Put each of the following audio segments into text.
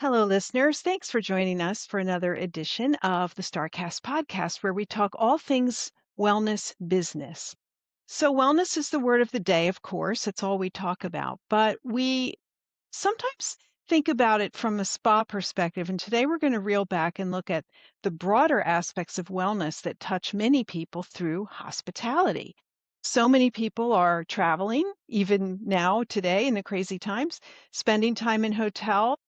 Hello, listeners. Thanks for joining us for another edition of the StarrCast podcast, where we talk all things wellness business. So, wellness is the word of the day, of course. It's all we talk about, but we sometimes think about it from a spa perspective. And today we're going to reel back and look at the broader aspects of wellness that touch many people through hospitality. So many people are traveling, even now, today, in the crazy times, spending time in hotels.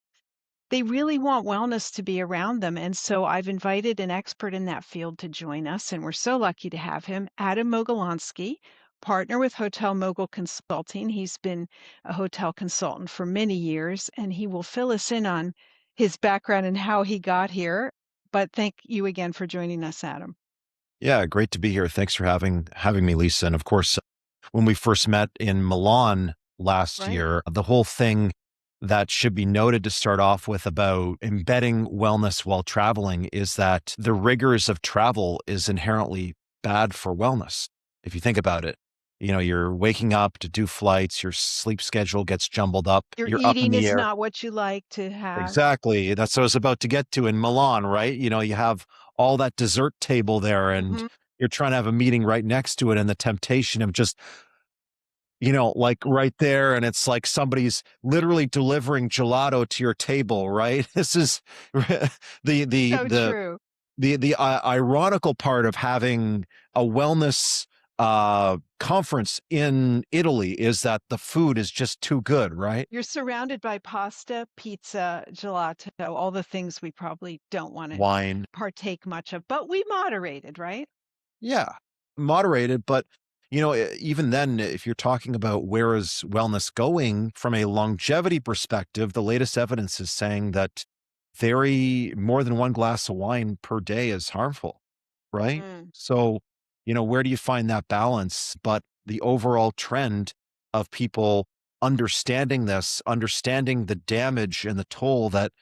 They really want wellness to be around them, and so I've invited an expert in that field to join us, and we're so lucky to have him, Adam Mogelonsky, partner with Hotel Mogul Consulting. He's been a hotel consultant for many years, and he will fill us in on his background and how he got here. But thank you again for joining us, Adam. Yeah, great to be here. Thanks for having me, Lisa. And of course, when we first met in Milan last Right. year, the whole thing that should be noted to start off with about embedding wellness while traveling is that the rigors of travel is inherently bad for wellness. If you think about it, you're waking up to do flights, your sleep schedule gets jumbled up, Your you're up in eating the is air. not what you like to have. Exactly. That's what I was about to get to in Milan, right? You have all that dessert table there and Mhm. you're trying to have a meeting right next to it and the temptation of just, like right there. And it's like somebody's literally delivering gelato to your table, right? This is the, the, So the, true. the ironical part of having a wellness conference in Italy is that the food is just too good, right? You're surrounded by pasta, pizza, gelato, all the things we probably don't wanna Wine. partake much of, but we moderated, right? Yeah, moderated, but even then, if you're talking about where is wellness going from a longevity perspective, the latest evidence is saying that very more than one glass of wine per day is harmful, right? Mm. So, where do you find that balance? But the overall trend of people understanding this, understanding the damage and the toll that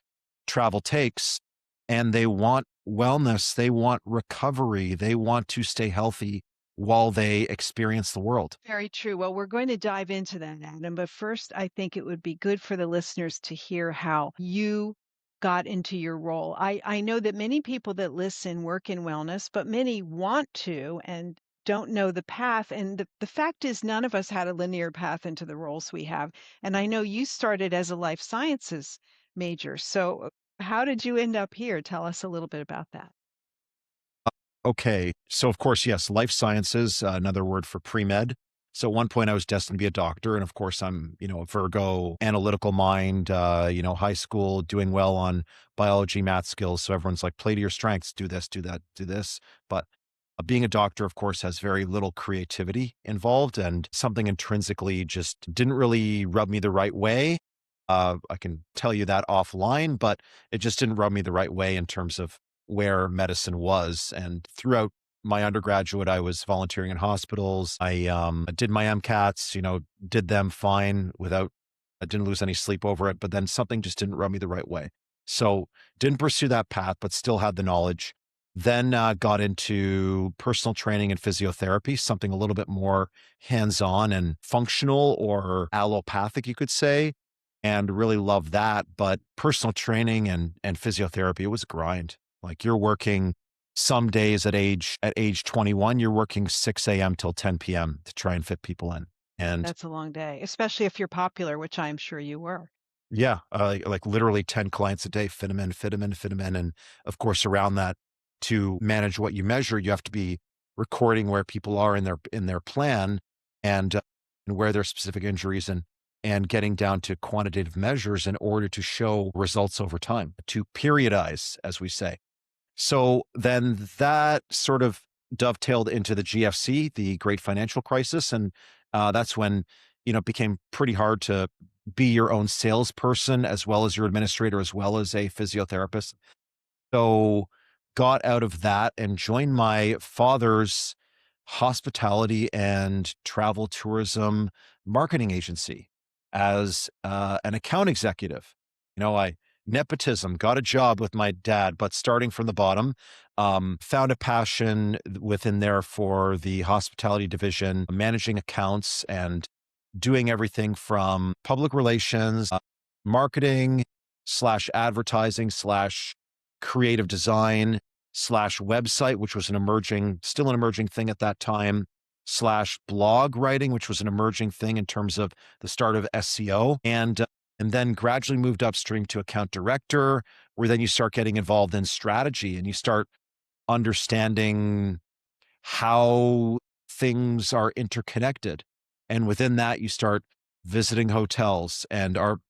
travel takes, and they want wellness, they want recovery, they want to stay healthy while they experience the world. Very true. Well, we're going to dive into that, Adam, but first, I think it would be good for the listeners to hear how you got into your role. I know that many people that listen work in wellness, but many want to and don't know the path. And the fact is, none of us had a linear path into the roles we have. And I know you started as a life sciences major. So, how did you end up here? Tell us a little bit about that. Okay, so of course, yes, life sciences, another word for pre-med. So at one point I was destined to be a doctor. And of course, I'm, a Virgo, analytical mind, high school, doing well on biology, math skills. So everyone's like, play to your strengths, do this, do that, do this. But being a doctor, of course, has very little creativity involved and something intrinsically just didn't really rub me the right way. I can tell you that offline, but it just didn't rub me the right way in terms of where medicine was. And throughout my undergraduate, I was volunteering in hospitals. I did my MCATs, did them fine I didn't lose any sleep over it, but then something just didn't rub me the right way. So didn't pursue that path, but still had the knowledge. Then got into personal training and physiotherapy, something a little bit more hands-on and functional or allopathic, you could say, and really loved that. But personal training and physiotherapy, it was a grind. Like you're working some days at age 21, you're working 6 a.m. till 10 p.m. to try and fit people in. And That's a long day, especially if you're popular, which I'm sure you were. yeah, like literally 10 clients a day, fit them in, fit them in, fit them in. And of course, around that, to manage what you measure, you have to be recording where people are in their plan and where their specific injuries and getting down to quantitative measures in order to show results over time, to periodize, as we say. So then that sort of dovetailed into the GFC, the great financial crisis. And that's when, it became pretty hard to be your own salesperson as well as your administrator, as well as a physiotherapist. So got out of that and joined my father's hospitality and travel tourism marketing agency as an account executive. I nepotism, got a job with my dad, but starting from the bottom, found a passion within there for the hospitality division, managing accounts and doing everything from public relations, marketing, slash advertising slash creative design slash website, which was still an emerging thing at that time, slash blog writing, which was an emerging thing in terms of the start of SEO, and then gradually moved upstream to account director, where then you start getting involved in strategy and you start understanding how things are interconnected. And within that, you start visiting hotels. And our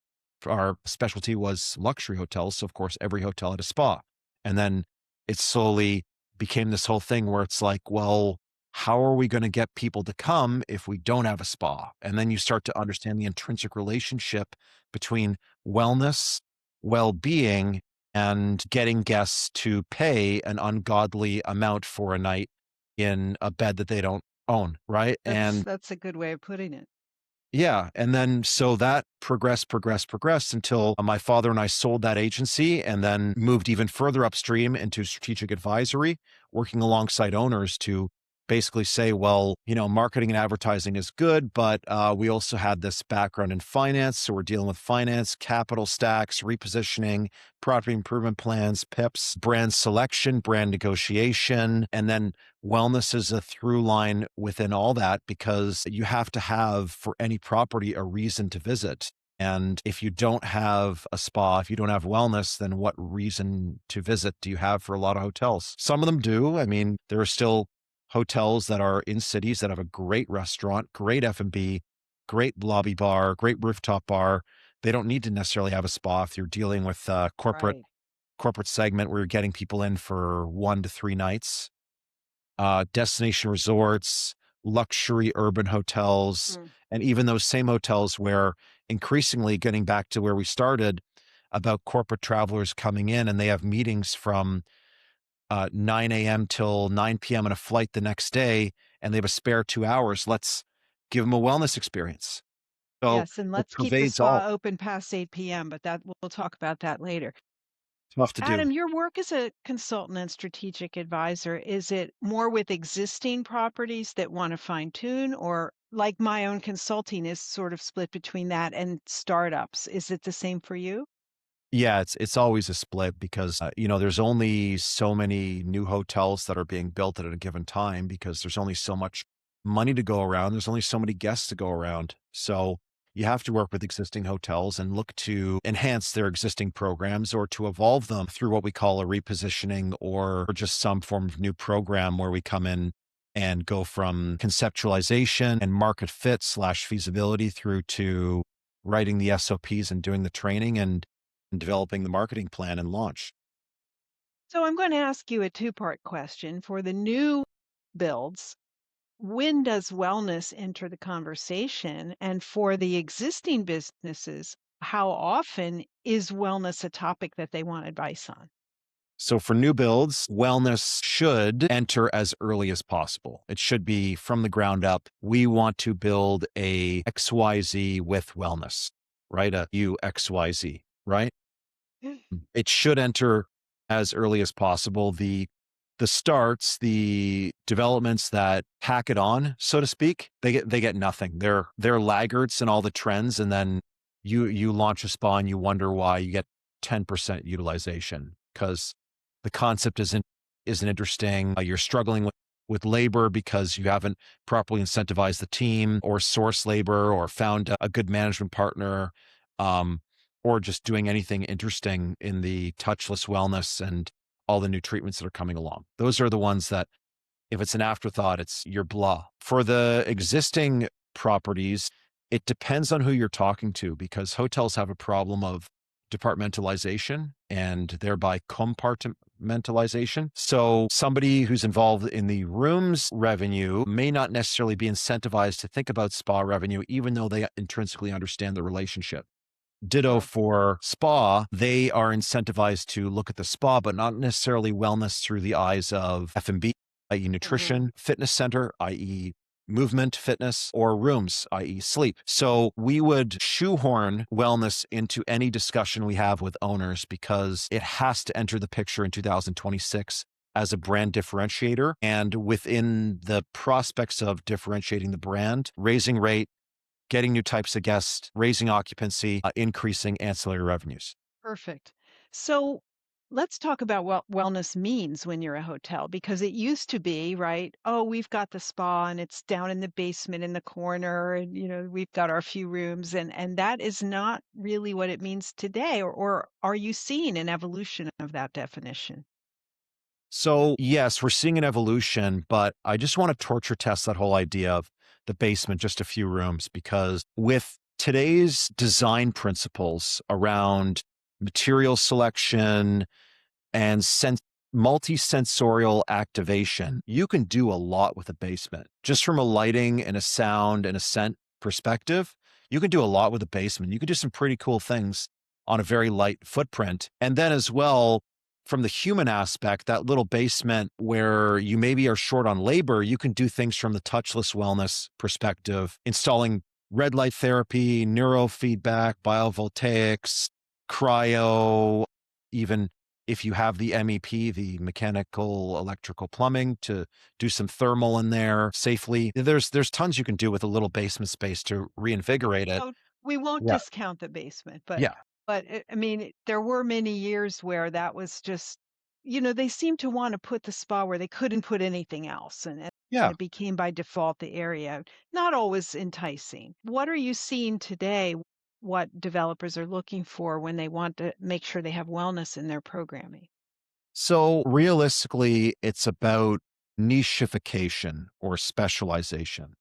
specialty was luxury hotels. So of course, every hotel had a spa. And then it slowly became this whole thing where it's like, well, how are we going to get people to come if we don't have a spa? And then you start to understand the intrinsic relationship between wellness, well-being, and getting guests to pay an ungodly amount for a night in a bed that they don't own, right? And That's a good way of putting it. yeah, and then so that progressed until my father and I sold that agency and then moved even further upstream into strategic advisory, working alongside owners to basically say, well, marketing and advertising is good, but we also had this background in finance. So we're dealing with finance, capital stacks, repositioning, property improvement plans, PIPs, brand selection, brand negotiation, and then wellness is a through line within all that because you have to have for any property a reason to visit. And if you don't have a spa, if you don't have wellness, then what reason to visit do you have for a lot of hotels? Some of them do. I mean, there are still hotels that are in cities that have a great restaurant, great F&B, great lobby bar, great rooftop bar. They don't need to necessarily have a spa if you're dealing with a Right. corporate segment where you're getting people in for 1 to 3 nights. Destination resorts, luxury urban hotels, Mm. and even those same hotels where increasingly getting back to where we started about corporate travelers coming in and they have meetings from 9 a.m. till 9 p.m. on a flight the next day, and they have a spare 2 hours. Let's give them a wellness experience. So Yes, and it let's keep the pervades all. spa open past 8 p.m., but that we'll talk about that later. Tough to do. Adam, your work as a consultant and strategic advisor, is it more with existing properties that want to fine tune, or like my own consulting is sort of split between that and startups? Is it the same for you? Yeah, it's always a split because, there's only so many new hotels that are being built at a given time because there's only so much money to go around. There's only so many guests to go around. So you have to work with existing hotels and look to enhance their existing programs or to evolve them through what we call a repositioning or just some form of new program where we come in and go from conceptualization and market fit slash feasibility through to writing the SOPs and doing the training and developing the marketing plan and launch. So I'm going to ask you a two-part question. For the new builds, when does wellness enter the conversation? And for the existing businesses, how often is wellness a topic that they want advice on? So for new builds, wellness should enter as early as possible. It should be from the ground up. We want to build a XYZ with wellness, right? A UXYZ, right? It should enter as early as possible. The developments that pack it on, so to speak, they get nothing. They're laggards in all the trends, and then you launch a spa and you wonder why you get 10% utilization because the concept isn't interesting. You're struggling with labor because you haven't properly incentivized the team or sourced labor or found a good management partner. Or just doing anything interesting in the touchless wellness and all the new treatments that are coming along. Those are the ones that, if it's an afterthought, it's your blah. For the existing properties, it depends on who you're talking to because hotels have a problem of departmentalization and thereby compartmentalization. So somebody who's involved in the rooms revenue may not necessarily be incentivized to think about spa revenue, even though they intrinsically understand the relationship. Ditto Sure. for spa, they are incentivized to look at the spa, but not necessarily wellness through the eyes of F&B, i.e. Hmm. nutrition, fitness center, i.e. movement, fitness, or rooms, i.e. sleep. So we would shoehorn wellness into any discussion we have with owners because it has to enter the picture in 2026 as a brand differentiator. And within the prospects of differentiating the brand, raising rate, getting new types of guests, raising occupancy, increasing ancillary revenues. Perfect. So let's talk about what wellness means when you're a hotel, because it used to be, right? Oh, we've got the spa and it's down in the basement in the corner, and we've got our few rooms, and that is not really what it means today. Or are you seeing an evolution of that definition? So, yes, we're seeing an evolution, but I just want to torture test that whole idea of the basement, just a few rooms, because with today's design principles around material selection and multi-sensorial activation, you can do a lot with a basement. Just from a lighting and a sound and a scent perspective, you can do a lot with a basement. You can do some pretty cool things on a very light footprint. And then as well, from the human aspect, that little basement where you maybe are short on labor, you can do things from the touchless wellness perspective, installing red light therapy, neurofeedback, biovoltaics, cryo, even if you have the MEP, the mechanical electrical plumbing, to do some thermal in there safely. There's tons you can do with a little basement space to reinvigorate it. So we won't Yeah. discount the basement, but Yeah. I mean, there were many years where that was just, they seemed to want to put the spa where they couldn't put anything else, and Yeah. it became by default the area. Not always enticing. What are you seeing today? What developers are looking for when they want to make sure they have wellness in their programming? So realistically, it's about nichification or specialization.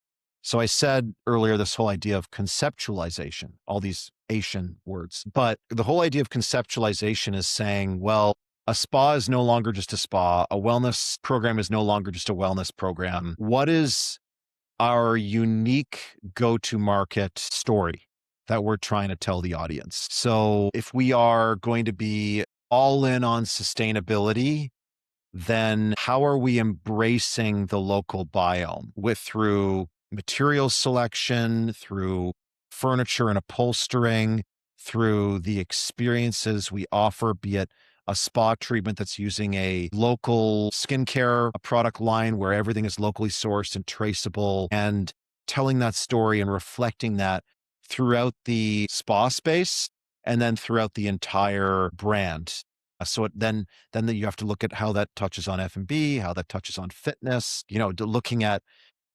So I said earlier this whole idea of conceptualization, all these Asian words, but the whole idea of conceptualization is saying, well, a spa is no longer just a spa. A wellness program is no longer just a wellness program. What is our unique go to market story that we're trying to tell the audience? So if we are going to be all in on sustainability, then how are we embracing the local biome through material selection, through furniture and upholstering, through the experiences we offer, be it a spa treatment that's using a local skincare product line where everything is locally sourced and traceable, and telling that story and reflecting that throughout the spa space and then throughout the entire brand. So then you have to look at how that touches on F&B, how that touches on fitness, looking at,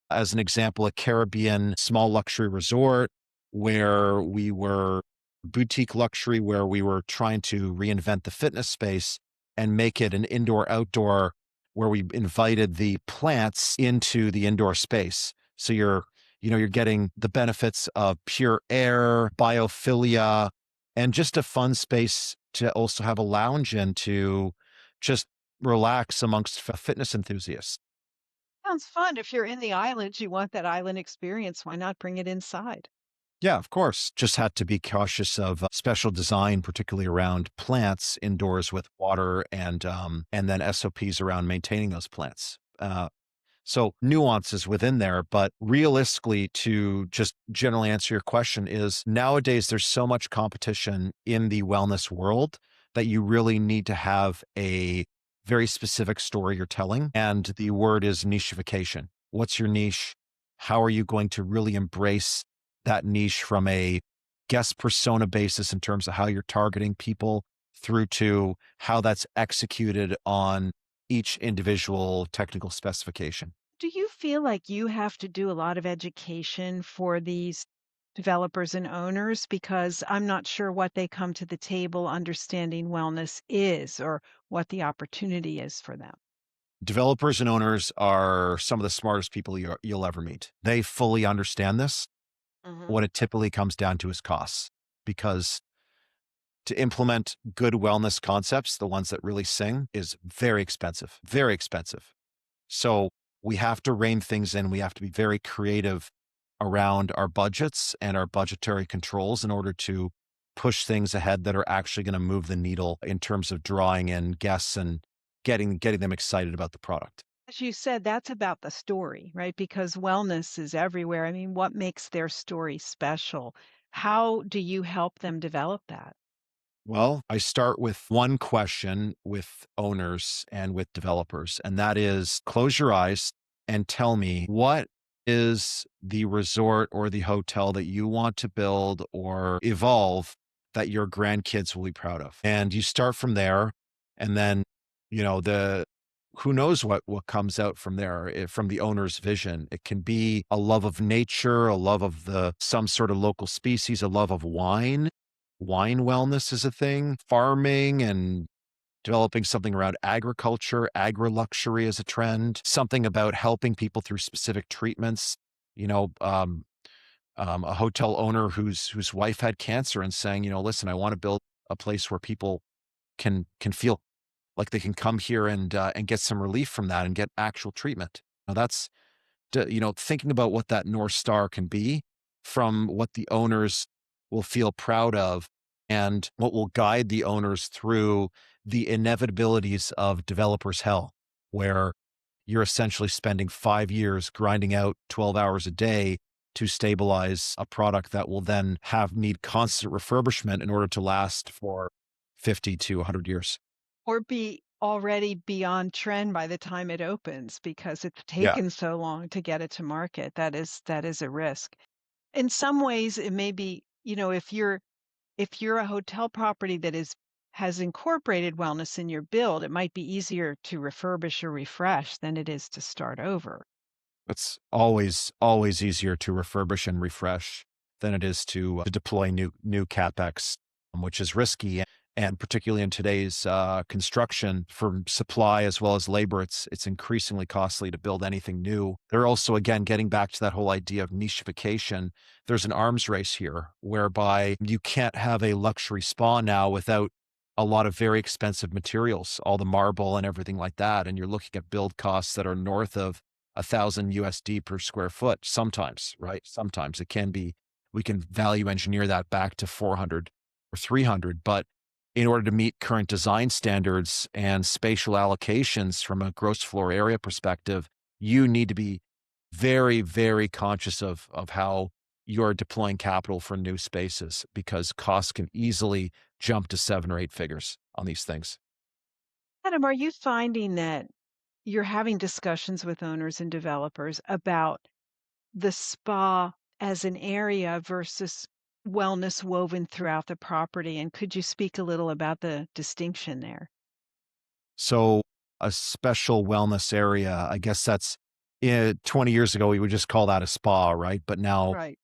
as an example, a Caribbean small luxury resort where we were boutique luxury, where we were trying to reinvent the fitness space and make it an indoor outdoor, where we invited the plants into the indoor space. So you're getting the benefits of pure air, biophilia, and just a fun space to also have a lounge in to just relax amongst fitness enthusiasts. Sounds fun. If you're in the islands, you want that island experience. Why not bring it inside? Yeah, of course. Just had to be cautious of special design, particularly around plants indoors with water, and then SOPs around maintaining those plants. So nuances within there, but realistically, to just generally answer your question, is nowadays there's so much competition in the wellness world that you really need to have a very specific story you're telling. And the word is nichification. What's your niche? How are you going to really embrace that niche from a guest persona basis in terms of how you're targeting people through to how that's executed on each individual technical specification? Do you feel like you have to do a lot of education for these developers and owners? Because I'm not sure what they come to the table understanding wellness is, or what the opportunity is for them. Developers and owners are some of the smartest people you'll ever meet. They fully understand this. Hmm. What it typically comes down to is costs, because to implement good wellness concepts, the ones that really sing, is very expensive, very expensive. So we have to rein things in. We have to be very creative around our budgets and our budgetary controls in order to push things ahead that are actually going to move the needle in terms of drawing in guests and getting them excited about the product. As you said, that's about the story, right? Because wellness is everywhere. I mean, what makes their story special? How do you help them develop that? Well, I start with one question with owners and with developers, and that is, close your eyes and tell me, what is the resort or the hotel that you want to build or evolve that your grandkids will be proud of. And you start from there, and then, the who knows what comes out from there, from the owner's vision. It can be a love of nature, a love of the some sort of local species, a love of wine. Wine wellness is a thing, farming and developing something around agriculture, agri-luxury is a trend, something about helping people through specific treatments. You know, a hotel owner whose wife had cancer and saying, listen, I want to build a place where people can feel like they can come here and get some relief from that and get actual treatment. Now that's thinking about what that North Star can be from what the owners will feel proud of and what will guide the owners through the inevitabilities of developers' hell, where you're essentially spending 5 years grinding out 12 hours a day to stabilize a product that will then need constant refurbishment in order to last for 50 to 100 years. Or be already beyond trend by the time it opens because it's Yeah. taken so long to get it to market. That is a risk. In some ways, it may be, if you're a hotel property that has incorporated wellness in your build, it might be easier to refurbish or refresh than it is to start over. It's always easier to refurbish and refresh than it is to deploy new CapEx, which is risky. And particularly in today's construction, for supply as well as labor, it's increasingly costly to build anything new. They're also, again, getting back to that whole idea of nichification. There's an arms race here whereby you can't have a luxury spa now without a lot of very expensive materials, all the marble and everything like that. And you're looking at build costs that are north of 1,000 USD per square foot. Sometimes, right? Sometimes it can be, we can value engineer that back to 400 or 300. But in order to meet current design standards and spatial allocations from a gross floor area perspective, you need to be very, very conscious of how you're deploying capital for new spaces because costs can easily jump to 7 or 8 figures on these things. Adam, are you finding that you're having discussions with owners and developers about the spa as an area versus wellness woven throughout the property? And could you speak a little about the distinction there? So a special wellness area, I guess 20 years ago, we would just call that a spa, right? But now Right.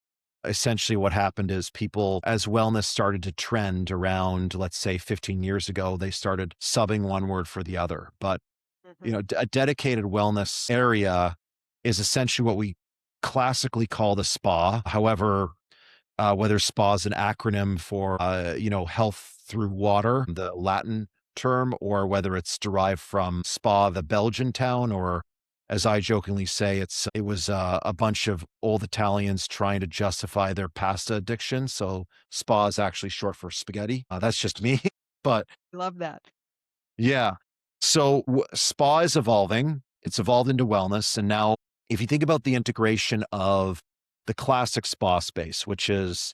essentially what happened is people, as wellness started to trend around, let's say 15 years ago, they started subbing one word for the other. But, Hmm. a dedicated wellness area is essentially what we classically call the spa. However, whether SPA is an acronym for, health through water, the Latin term, or whether it's derived from Spa, the Belgian town, or as I jokingly say, it was a bunch of old Italians trying to justify their pasta addiction. So SPA is actually short for spaghetti. That's just me, but Love that. yeah. So spa is evolving. It's evolved into wellness. And now, if you think about the integration of the classic spa space, which is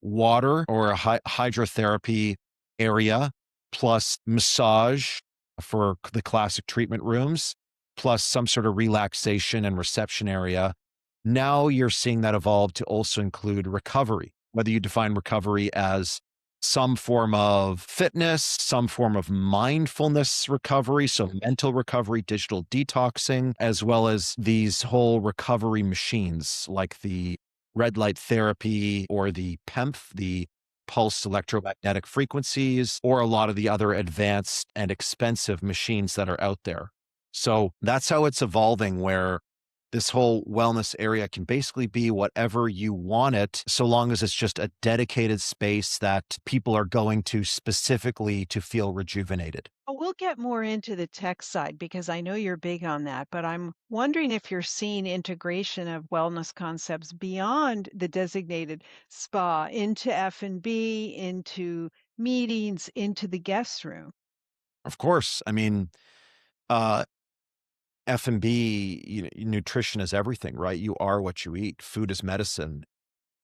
water or a hydrotherapy area, plus massage for the classic treatment rooms, plus some sort of relaxation and reception area. Now you're seeing that evolve to also include recovery, whether you define recovery as some form of fitness, some form of mindfulness recovery, so mental recovery, digital detoxing, as well as these whole recovery machines like the red light therapy or the PEMF, the pulsed electromagnetic frequencies, or a lot of the other advanced and expensive machines that are out there. So that's how it's evolving, where this whole wellness area can basically be whatever you want it, so long as it's just a dedicated space that people are going to specifically to feel rejuvenated. Well, we'll get more into the tech side because I know you're big on that, but I'm wondering if you're seeing integration of wellness concepts beyond the designated spa into F&B, into meetings, into the guest room. Of course, I mean, uh, F&B, nutrition is everything, right? You are what you eat. Food is medicine.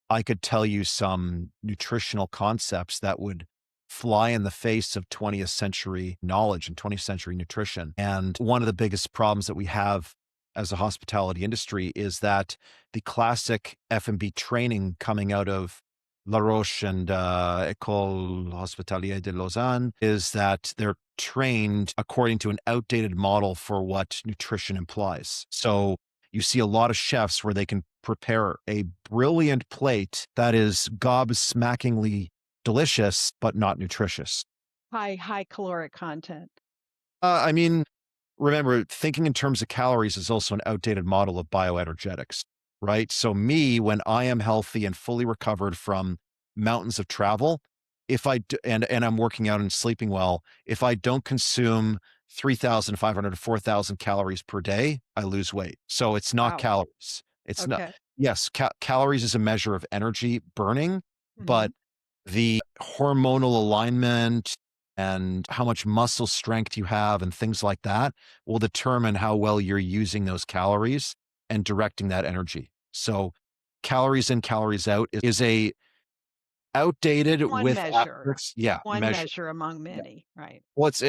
I could tell you some nutritional concepts that would fly in the face of 20th century knowledge and 20th century nutrition. And one of the biggest problems that we have as a hospitality industry is that the classic F&B training coming out of La Roche and École Hospitalière de Lausanne is that they're trained according to an outdated model for what nutrition implies. So you see a lot of chefs where they can prepare a brilliant plate that is gobsmackingly delicious, but not nutritious. High caloric content. I mean, remember, thinking in terms of calories is also an outdated model of bioenergetics, right? So, me, when I am healthy and fully recovered from mountains of travel, if and I'm working out and sleeping well, if I don't consume 3,500 to 4,000 calories per day, I lose weight. So it's not Wow. calories. It's not. Okay. Yes, calories is a measure of energy burning, but Mhm. the hormonal alignment and how much muscle strength you have and things like that will determine how well you're using those calories and directing that energy. So calories in, calories out is a outdated One with measure. asterisks, yeah, One measure. measure among Yeah. many, right. Well, it's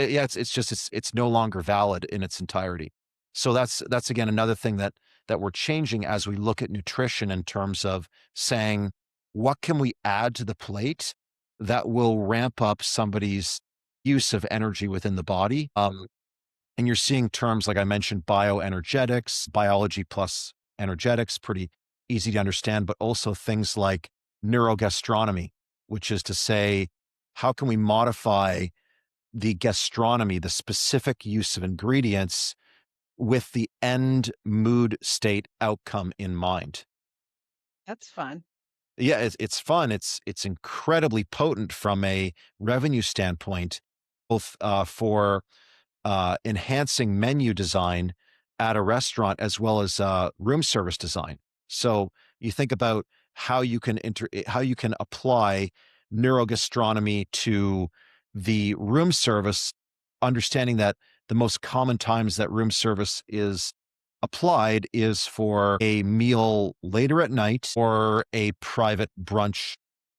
just it's no longer valid in its entirety. So that's again another thing that we're changing as we look at nutrition in terms of saying, what can we add to the plate that will ramp up somebody's use of energy within the body? And you're seeing terms like I mentioned, bioenergetics, biology plus energetics, pretty easy to understand, but also things like neurogastronomy, which is to say, how can we modify the gastronomy, the specific use of ingredients with the end mood state outcome in mind. That's fun. Yeah, it's fun. It's incredibly potent from a revenue standpoint, both for enhancing menu design at a restaurant as well as room service design. So you think about how you can apply neurogastronomy to the room service, understanding that the most common times that room service is applied is for a meal later at night or a private brunch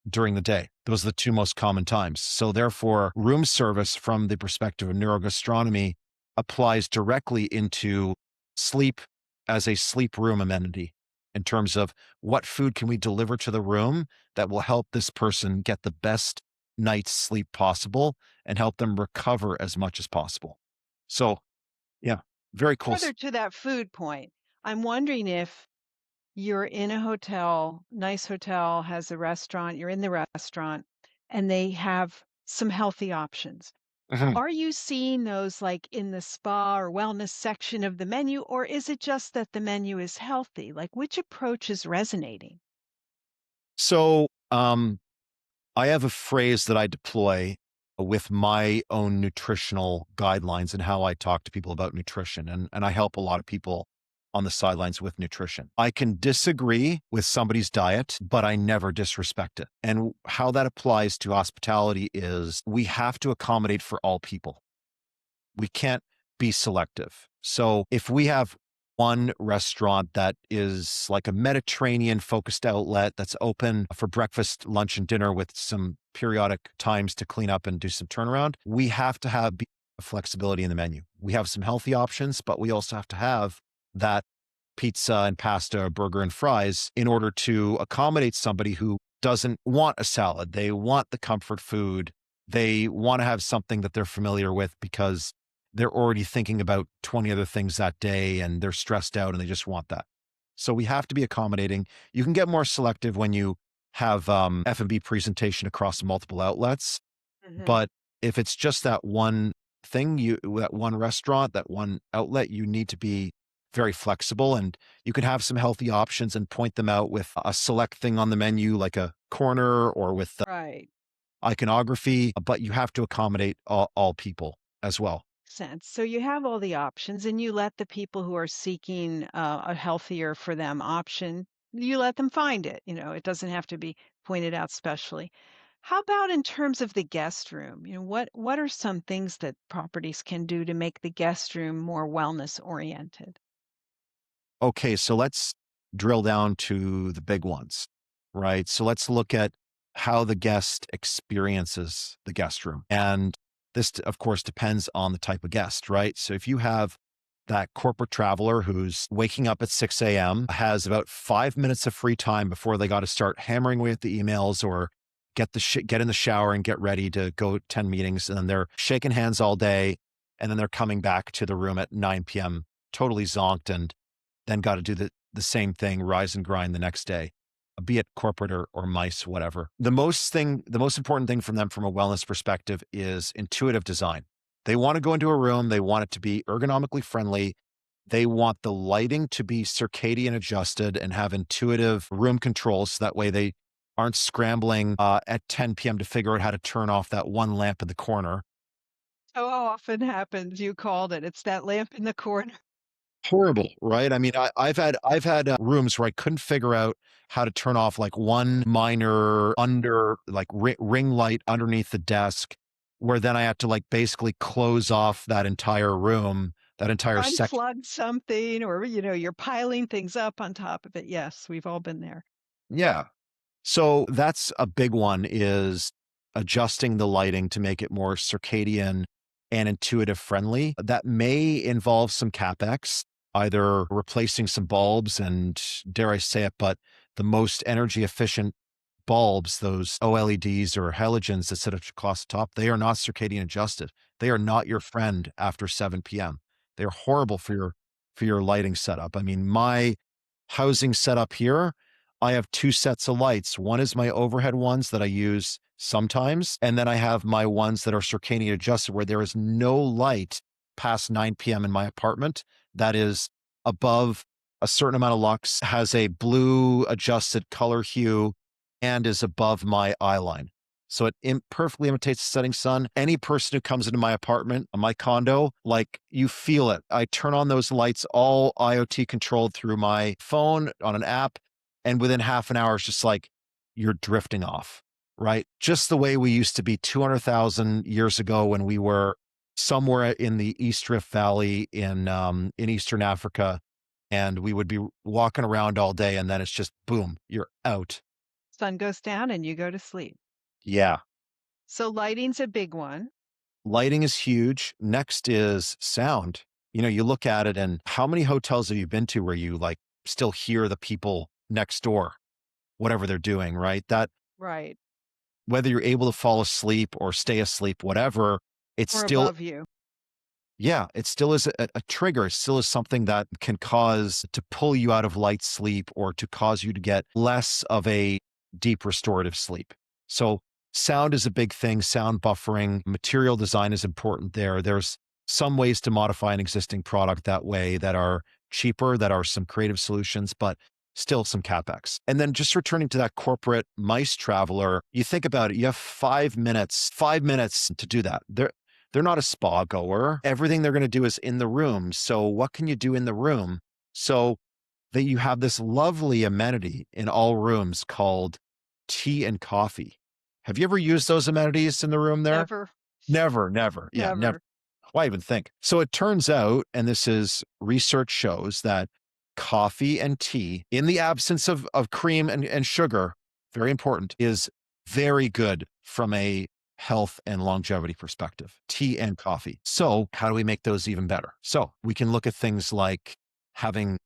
during the day. Those are the two most common times. So therefore, room service from the perspective of neurogastronomy applies directly into sleep as a sleep room amenity in terms of what food can we deliver to the room that will help this person get the best night's sleep possible and help them recover as much as possible. So, yeah, very cool. Further to that food point, I'm wondering if you're in a hotel, nice hotel, has a restaurant, you're in the restaurant, and they have some healthy options. Mhm. Are you seeing those like in the spa or wellness section of the menu, or is it just that the menu is healthy? Like which approach is resonating? So, I have a phrase that I deploy with my own nutritional guidelines and how I talk to people about nutrition. And I help a lot of people on the sidelines with nutrition. I can disagree with somebody's diet, but I never disrespect it. And how that applies to hospitality is we have to accommodate for all people. We can't be selective. So if we have one restaurant that is like a Mediterranean focused outlet that's open for breakfast, lunch, and dinner with some periodic times to clean up and do some turnaround, we have to have flexibility in the menu. We have some healthy options, but we also have to have that pizza and pasta, burger and fries in order to accommodate somebody who doesn't want a salad. They want the comfort food. They want to have something that they're familiar with because they're already thinking about 20 other things that day and they're stressed out and they just want that. So we have to be accommodating. You can get more selective when you have F&B presentation across multiple outlets, Hmm. but if it's just that one thing, that one restaurant, that one outlet, you need to be very flexible and you can have some healthy options and point them out with a select thing on the menu, like a corner or with Right. iconography, but you have to accommodate all people as well. Sense. So you have all the options and you let the people who are seeking a healthier for them option, you let them find it. It doesn't have to be pointed out specially. How about in terms of the guest room? What are some things that properties can do to make the guest room more wellness oriented? Okay, so let's drill down to the big ones, right? So let's look at how the guest experiences the guest room. And this, of course, depends on the type of guest, right? So if you have that corporate traveler who's waking up at 6 a.m., has about 5 minutes of free time before they got to start hammering away at the emails or get in the shower and get ready to go 10 meetings. And then they're shaking hands all day. And then they're coming back to the room at 9 p.m., totally zonked, and then got to do the same thing, rise and grind the next day, be it corporate or mice, whatever. The most important thing from them from a wellness perspective is intuitive design. They want to go into a room. They want it to be ergonomically friendly. They want the lighting to be circadian adjusted and have intuitive room controls. So that way they aren't scrambling at 10 p.m. to figure out how to turn off that one lamp in the corner. So often happens, you called it. It's that lamp in the corner. Horrible, right? I mean, I've had rooms where I couldn't figure out how to turn off like one minor ring light underneath the desk, where then I had to like basically close off that entire room, that entire section. Unplug something or, you're piling things up on top of it. Yes, we've all been there. Yeah. So that's a big one, is adjusting the lighting to make it more circadian and intuitive friendly. That may involve some CapEx, either replacing some bulbs and, dare I say it, but the most energy efficient bulbs, those OLEDs or halogens that sit across the top, they are not circadian adjusted. They are not your friend after 7 p.m. They're horrible for your lighting setup. I mean, my housing setup here, I have two sets of lights. One is my overhead ones that I use sometimes, and then I have my ones that are circadian adjusted, where there is no light past 9 p.m. in my apartment that is above a certain amount of lux, has a blue adjusted color hue, and is above my eye line. So it perfectly imitates the setting sun. Any person who comes into my apartment, my condo, like, you feel it. I turn on those lights, all IoT controlled through my phone on an app. And within half an hour, it's just like you're drifting off, right? Just the way we used to be 200,000 years ago when we were somewhere in the East Rift Valley in Eastern Africa. And we would be walking around all day, and then it's just boom, you're out. Sun goes down and you go to sleep. Yeah. So lighting's a big one. Lighting is huge. Next is sound. You look at it, and how many hotels have you been to where you like still hear the people next door, whatever they're doing, right? That, Right. whether you're able to fall asleep or stay asleep, whatever, it's Or still, above you. yeah, it still is a trigger. It still is something that can cause to pull you out of light sleep or to cause you to get less of a deep restorative sleep. So sound is a big thing. Sound buffering, material design is important there. There's some ways to modify an existing product that way that are cheaper, that are some creative solutions, but still some CapEx. And then just returning to that corporate mice traveler, you think about it, you have 5 minutes to do that. They're not a spa goer. Everything they're going to do is in the room. So what can you do in the room? So that you have this lovely amenity in all rooms called tea and coffee. Have you ever used those amenities in the room there? Never, Never, never. Yeah, never. never. Why even think? So it turns out, and this is research shows, that coffee and tea, in the absence of cream and sugar, very important, is very good from a health and longevity perspective. Tea and coffee. So how do we make those even better? So we can look at things like having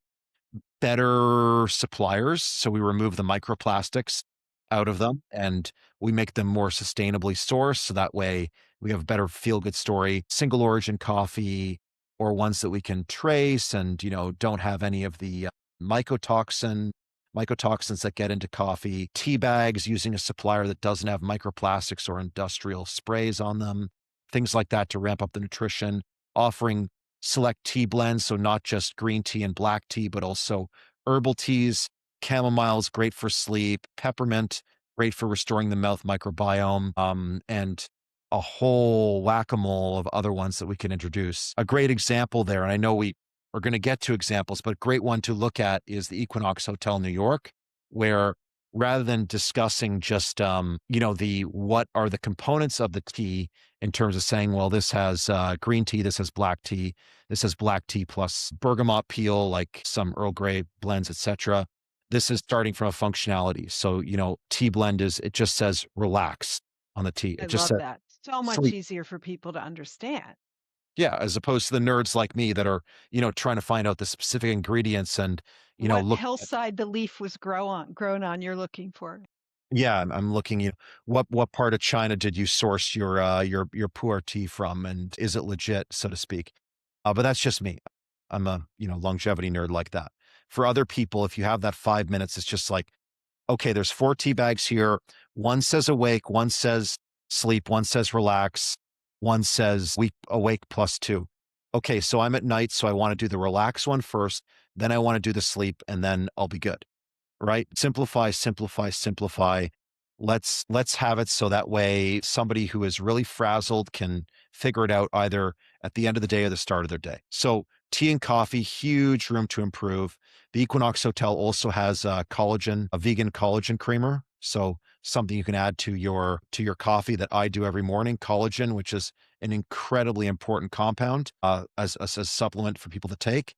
better suppliers. So we remove the microplastics out of them and we make them more sustainably sourced. So that way we have a better feel good story, single origin coffee, or ones that we can trace and, don't have any of the mycotoxins that get into coffee, tea bags using a supplier that doesn't have microplastics or industrial sprays on them, things like that to ramp up the nutrition, offering select tea blends. So not just green tea and black tea, but also herbal teas. Chamomile's great for sleep. Peppermint, great for restoring the mouth microbiome. And a whole whack-a-mole of other ones that we can introduce. A great example there, and I know we are going to get to examples, but a great one to look at is the Equinox Hotel in New York, where rather than discussing just, the what are the components of the tea in terms of saying, well, this has green tea, this has black tea, this has black tea plus bergamot peel, like some Earl Grey blends, etc. This is starting from a functionality. So, tea blend it just says relax on the tea. I It just love says that. So much sleep. easier for people to understand. Yeah, as opposed to the nerds like me that are, trying to find out the specific ingredients and, What look at. hillside the leaf was grown on, you're looking for. Yeah, I'm looking, what part of China did you source your pu'er tea from, and is it legit, so to speak? But that's just me. I'm a, longevity nerd like that. For other people, if you have that 5 minutes, it's just like, okay, there's 4 tea bags here. One says awake, one says sleep, one says relax, one says week awake plus 2. Okay, so I'm at night, so I wanna do the relax one first, then I wanna do the sleep, and then I'll be good, right? Simplify, simplify, simplify. Let's have it so that way somebody who is really frazzled can figure it out either at the end of the day or the start of their day. So tea and coffee, huge room to improve. The Equinox Hotel also has a vegan collagen creamer. So something you can add to your coffee that I do every morning. Collagen, which is an incredibly important compound as a supplement for people to take.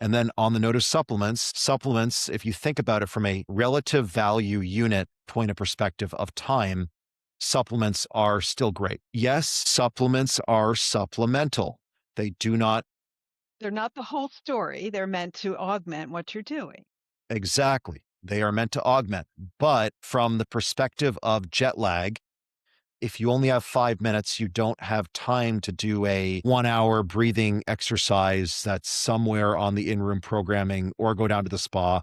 And then on the note of supplements, if you think about it from a relative value unit point of perspective of time, supplements are still great. Yes, supplements are supplemental. They do not They're not the whole story, they're meant to augment what you're doing. exactly. They are meant to augment. But from the perspective of jet lag, if you only have 5 minutes, you don't have time to do a 1-hour breathing exercise that's somewhere on the in-room programming or go down to the spa.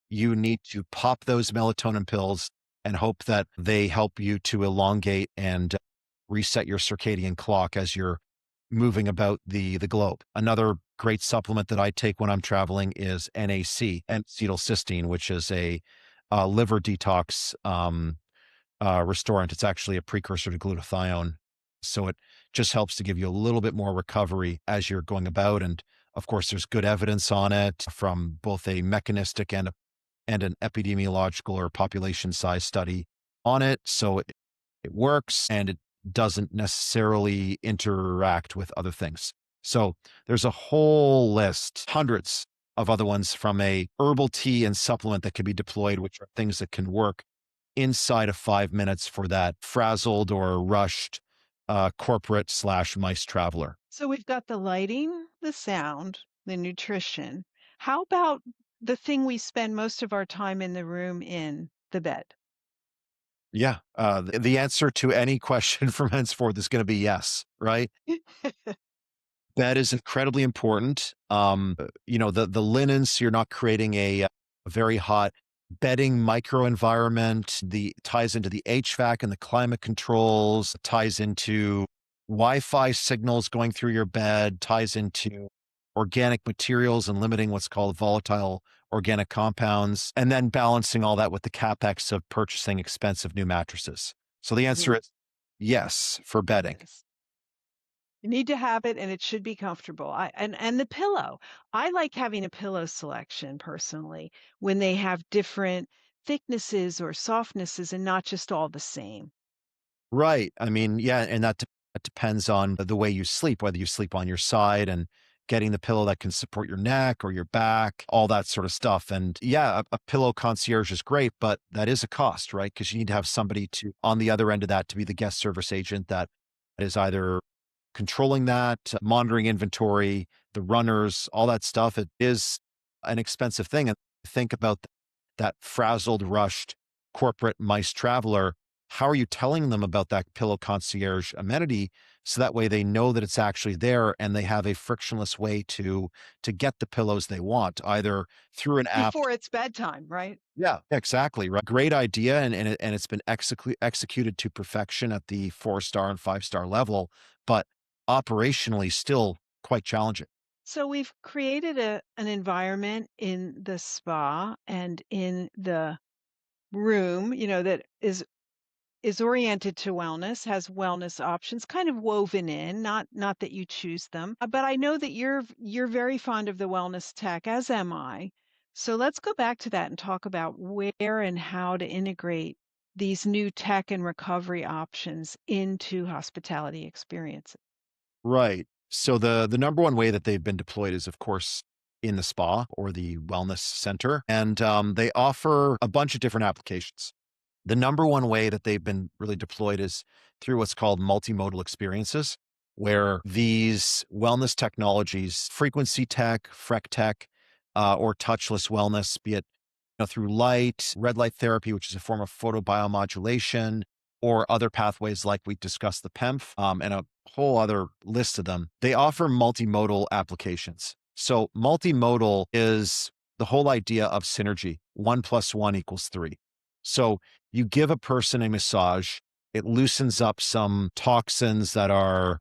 You need to pop those melatonin pills and hope that they help you to elongate and reset your circadian clock as you're moving about the globe. Another great supplement that I take when I'm traveling is NAC, N-acetylcysteine, which is a liver detox restorant. It's actually a precursor to glutathione. So it just helps to give you a little bit more recovery as you're going about. And of course, there's good evidence on it from both a mechanistic and an epidemiological or population size study on it. So it works and it doesn't necessarily interact with other things. So there's a whole list, hundreds of other ones from a herbal tea and supplement that can be deployed, which are things that can work inside of 5 minutes for that frazzled or rushed corporate slash mice traveler. So we've got the lighting, the sound, the nutrition. How about the thing we spend most of our time in the room in, the bed? Yeah. The answer to any question from henceforth is going to be yes, right? Bed is incredibly important. The linens, so you're not creating a very hot bedding microenvironment. The ties into the HVAC and the climate controls, ties into Wi-Fi signals going through your bed, ties into organic materials and limiting what's called volatile organic compounds, and then balancing all that with the capex of purchasing expensive new mattresses. So the answer Mhm. is yes for bedding. Yes. You need to have it and it should be comfortable. And the pillow. I like having a pillow selection personally when they have different thicknesses or softnesses and not just all the same. Right. I mean, yeah, and that depends on the way you sleep, whether you sleep on your side and getting the pillow that can support your neck or your back, all that sort of stuff. And yeah, a pillow concierge is great, but that is a cost, right? Because you need to have somebody to on the other end of that to be the guest service agent that is either controlling that, monitoring inventory, the runners, all that stuff. It is an expensive thing. And think about that frazzled, rushed corporate mice traveler. How are you telling them about that pillow concierge amenity so that way they know that it's actually there and they have a frictionless way to get the pillows they want, either through an app. Before it's bedtime, right? Yeah, exactly. Right. Great idea. And it's been executed to perfection at the 4-star and 5-star level, but operationally still quite challenging. So we've created an environment in the spa and in the room, that is oriented to wellness, has wellness options kind of woven in, not that you choose them. But I know that you're very fond of the wellness tech, as am I. So let's go back to that and talk about where and how to integrate these new tech and recovery options into hospitality experiences. Right. So the number one way that they've been deployed is, of course, in the spa or the wellness center, and they offer a bunch of different applications. The number one way that they've been really deployed is through what's called multimodal experiences. where these wellness technologies, frequency tech, freq tech, or touchless wellness, be it through light, red light therapy, which is a form of photobiomodulation, or other pathways like we discussed, the PEMF, and a whole other list of them. They offer multimodal applications. So multimodal is the whole idea of synergy. 1 + 1 = 3. So you give a person a massage, it loosens up some toxins that are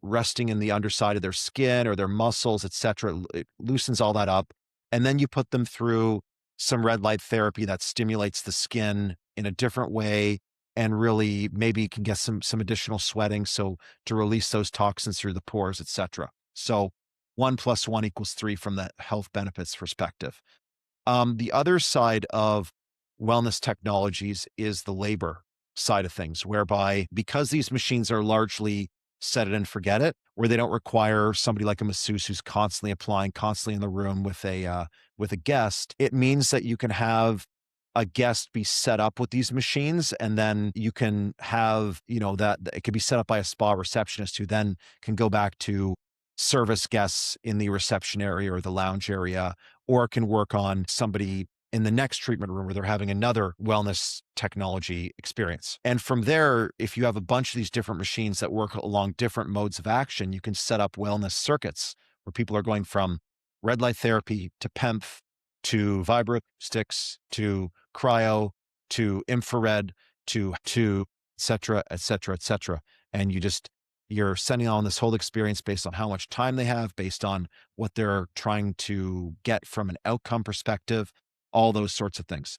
resting in the underside of their skin or their muscles, etc. It loosens all that up. And then you put them through some red light therapy that stimulates the skin in a different way and really maybe can get some additional sweating, so to release those toxins through the pores, etc. So 1 + 1 = 3 from the health benefits perspective. The other side of wellness technologies is the labor side of things, whereby because these machines are largely set it and forget it, where they don't require somebody like a masseuse who's constantly applying, constantly in the room with a guest, it means that you can have a guest be set up with these machines, and then you can have, that it could be set up by a spa receptionist who then can go back to service guests in the reception area or the lounge area, or can work on somebody in the next treatment room where they're having another wellness technology experience. And from there, if you have a bunch of these different machines that work along different modes of action, you can set up wellness circuits where people are going from red light therapy to PEMF to vibroacoustics to cryo to infrared to et cetera, et cetera, et cetera. And you're sending on this whole experience based on how much time they have, based on what they're trying to get from an outcome perspective, all those sorts of things.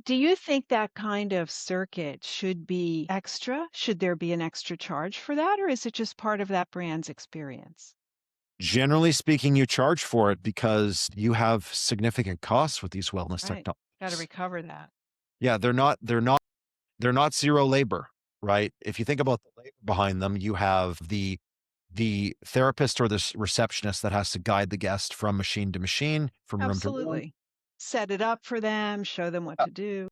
Do you think that kind of circuit should be extra? Should there be an extra charge for that, or is it just part of that brand's experience? Generally speaking, you charge for it because you have significant costs with these wellness Right. Gotta technologies. recover that. Yeah, they're not zero labor, right? If you think about the labor behind them, you have the therapist or the receptionist that has to guide the guest from machine to machine, from room to room. Absolutely. Set it up for them, show them what to do.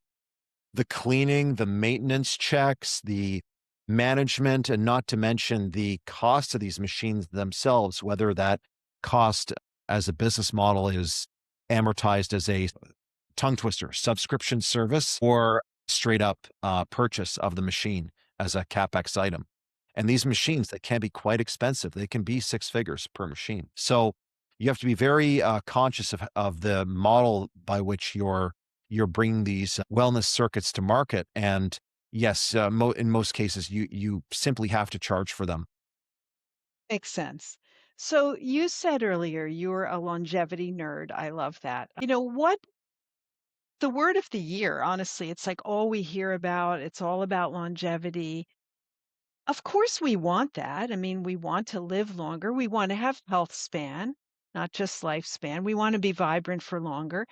The cleaning, the maintenance checks, the management, and not to mention the cost of these machines themselves, whether that cost as a business model is amortized as a tongue twister, subscription service, or straight up purchase of the machine as a CapEx item. And these machines, they can be quite expensive. They can be 6 figures per machine. So you have to be very conscious of the model by which you're bringing these wellness circuits to market. And yes, in most cases, you simply have to charge for them. Makes sense. So you said earlier you're a longevity nerd. I love that. What the word of the year, honestly, it's like all we hear about, it's all about longevity. Of course, we want that. I mean, we want to live longer. We want to have health span, not just lifespan. We want to be vibrant for longer.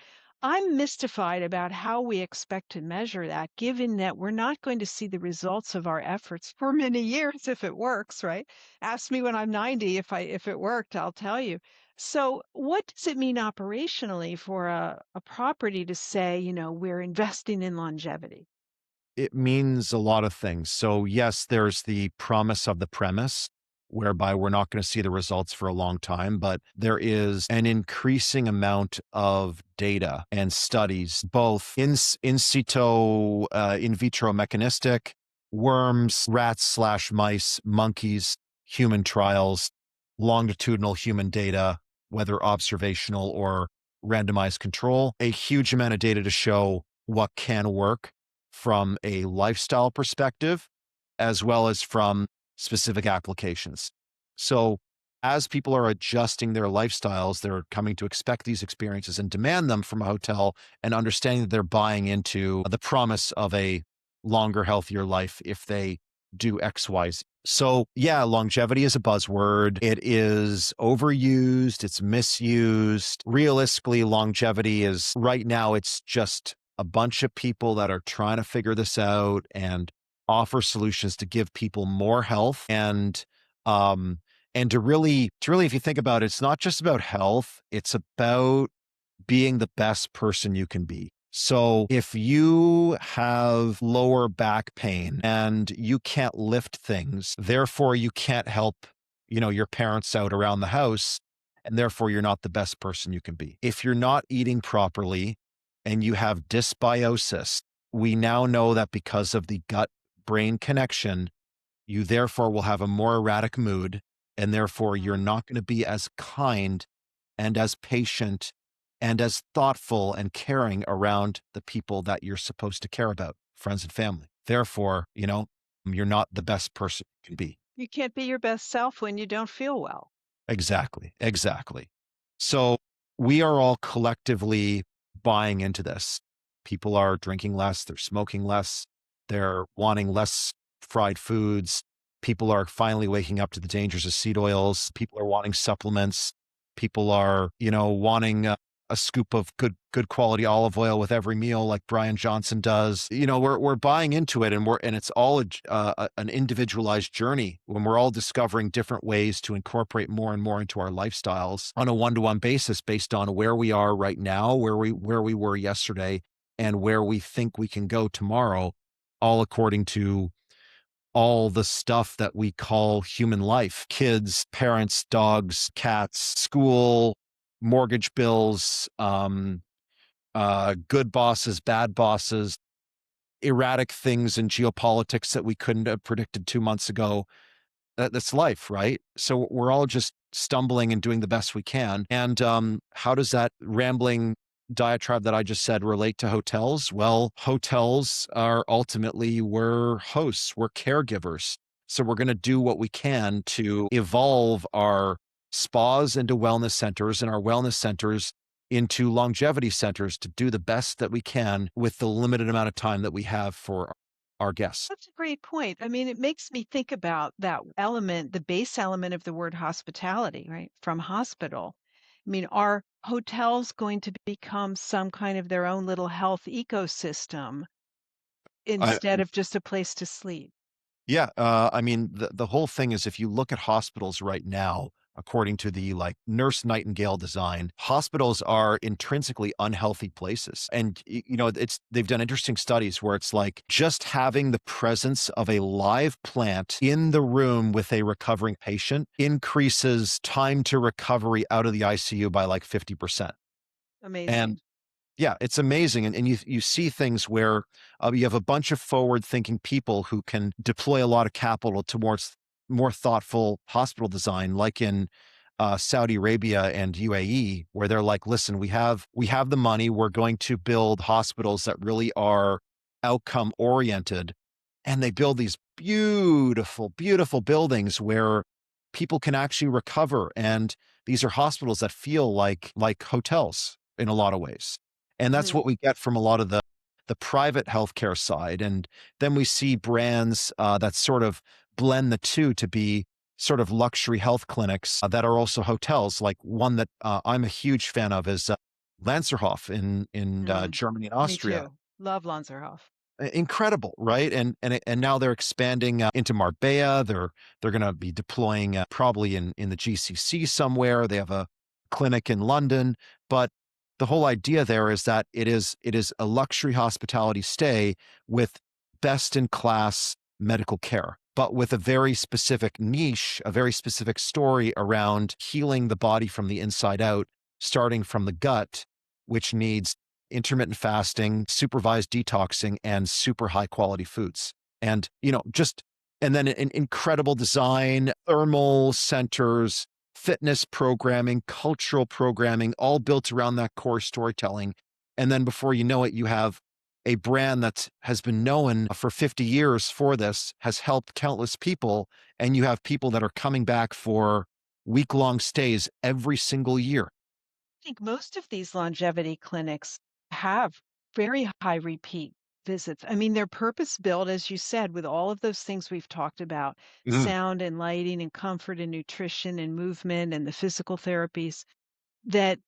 I'm mystified about how we expect to measure that, given that we're not going to see the results of our efforts for many years if it works, right? Ask me when I'm 90 if it worked, I'll tell you. So, what does it mean operationally for a property to say, we're investing in longevity? It means a lot of things. So, yes, there's the promise of the premise, whereby we're not going to see the results for a long time, but there is an increasing amount of data and studies, both in situ, in vitro mechanistic, worms, rats slash mice, monkeys, human trials, longitudinal human data, whether observational or randomized control, a huge amount of data to show what can work from a lifestyle perspective, as well as from specific applications. So, as people are adjusting their lifestyles, they're coming to expect these experiences and demand them from a hotel, and understanding that they're buying into the promise of a longer, healthier life if they do X, Y, Z. So, yeah, longevity is a buzzword. It is overused, it's misused. Realistically, longevity is right now, it's just a bunch of people that are trying to figure this out and offer solutions to give people more health um and to really, if you think about it, it's not just about health, it's about being the best person you can be. So if you have lower back pain and you can't lift things, therefore you can't help, your parents out around the house, and therefore you're not the best person you can be. If you're not eating properly and you have dysbiosis, we now know that because of the gut brain connection, you therefore will have a more erratic mood, and therefore you're Mm. not going to be as kind and as patient and as thoughtful and caring around the people that you're supposed to care about, friends and family. Therefore, you're not the best person you can be. You can't be your best self when you don't feel well. Exactly. Exactly. So we are all collectively buying into this. People are drinking less, they're smoking less, they're wanting less fried foods. People are finally waking up to the dangers of seed oils. People are wanting supplements. People are, wanting a scoop of good quality olive oil with every meal, like Brian Johnson does. We're buying into it, and it's all an individualized journey when we're all discovering different ways to incorporate more and more into our lifestyles on a one-to-one basis based on where we are right now, where we were yesterday, and where we think we can go tomorrow, all according to all the stuff that we call human life: kids, parents, dogs, cats, school, mortgage bills, good bosses, bad bosses, erratic things in geopolitics that we couldn't have predicted 2 months ago. That's life, right? So we're all just stumbling and doing the best we can. And how does that rambling diatribe that I just said relate to hotels? Well, hotels are ultimately, we're hosts, we're caregivers. So we're going to do what we can to evolve our spas into wellness centers and our wellness centers into longevity centers to do the best that we can with the limited amount of time that we have for our guests. That's a great point. I mean, it makes me think about that element, the base element of the word hospitality, right? From hospital. I mean, are hotels going to become some kind of their own little health ecosystem I, instead of just a place to sleep? Yeah, I mean, the whole thing is, if you look at hospitals right now, according to the like Nurse Nightingale design, hospitals are intrinsically unhealthy places. And they've done interesting studies where it's like just having the presence of a live plant in the room with a recovering patient increases time to recovery out of the ICU by like 50%. Amazing. And yeah, it's amazing, and you see things where, you have a bunch of forward-thinking people who can deploy a lot of capital towards more thoughtful hospital design, like in, Saudi Arabia and UAE, where they're like, "Listen, we have the money, we're going to build hospitals that really are outcome-oriented," and they build these beautiful, beautiful buildings where people can actually recover, and these are hospitals that feel like hotels in a lot of ways. And that's Mhm. what we get from a lot of the private healthcare side. And then we see brands, that sort of blend the two to be sort of luxury health clinics, that are also hotels. Like one that, I'm a huge fan of is, Lanzerhof in Mm. Germany and Me Austria. too. Love Lanzerhof. Incredible, right? And now they're expanding, into Marbella. They're gonna be deploying, probably in the GCC somewhere. They have a clinic in London, but the whole idea there is that it is a luxury hospitality stay with best in class medical care, but with a very specific niche, a very specific story around healing the body from the inside out, starting from the gut, which needs intermittent fasting, supervised detoxing, and super high quality foods. And, and then an incredible design, thermal centers, fitness programming, cultural programming, all built around that core storytelling. And then before you know it, you have a brand that has been known for 50 years for this, has helped countless people. And you have people that are coming back for week-long stays every single year. Think most of these longevity clinics have very high repeat visits. I mean, they're purpose built, as you said, with all of those things we've talked about: Mhm. sound and lighting and comfort and nutrition and movement and the physical therapies that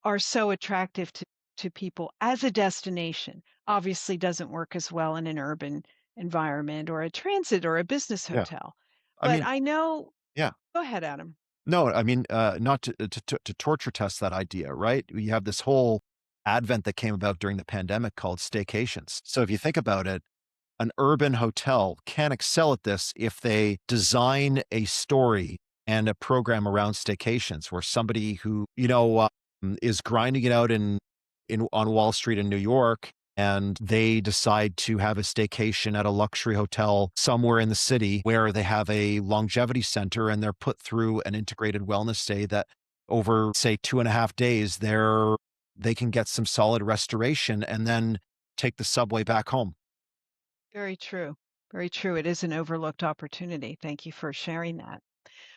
are so attractive to people as a destination. Obviously doesn't work as well in an urban environment or a transit or a business Yeah. hotel. I But mean, I know, yeah. go ahead, Adam. No, I mean, not to torture test that idea, right? You have this whole advent that came about during the pandemic called staycations. So if you think about it, an urban hotel can excel at this if they design a story and a program around staycations where somebody who, is grinding it out in on Wall Street in New York and they decide to have a staycation at a luxury hotel somewhere in the city where they have a longevity center and they're put through an integrated wellness stay that over say 2.5 days they can get some solid restoration and then take the subway back home. Very true. Very true. It is an overlooked opportunity. Thank you for sharing that.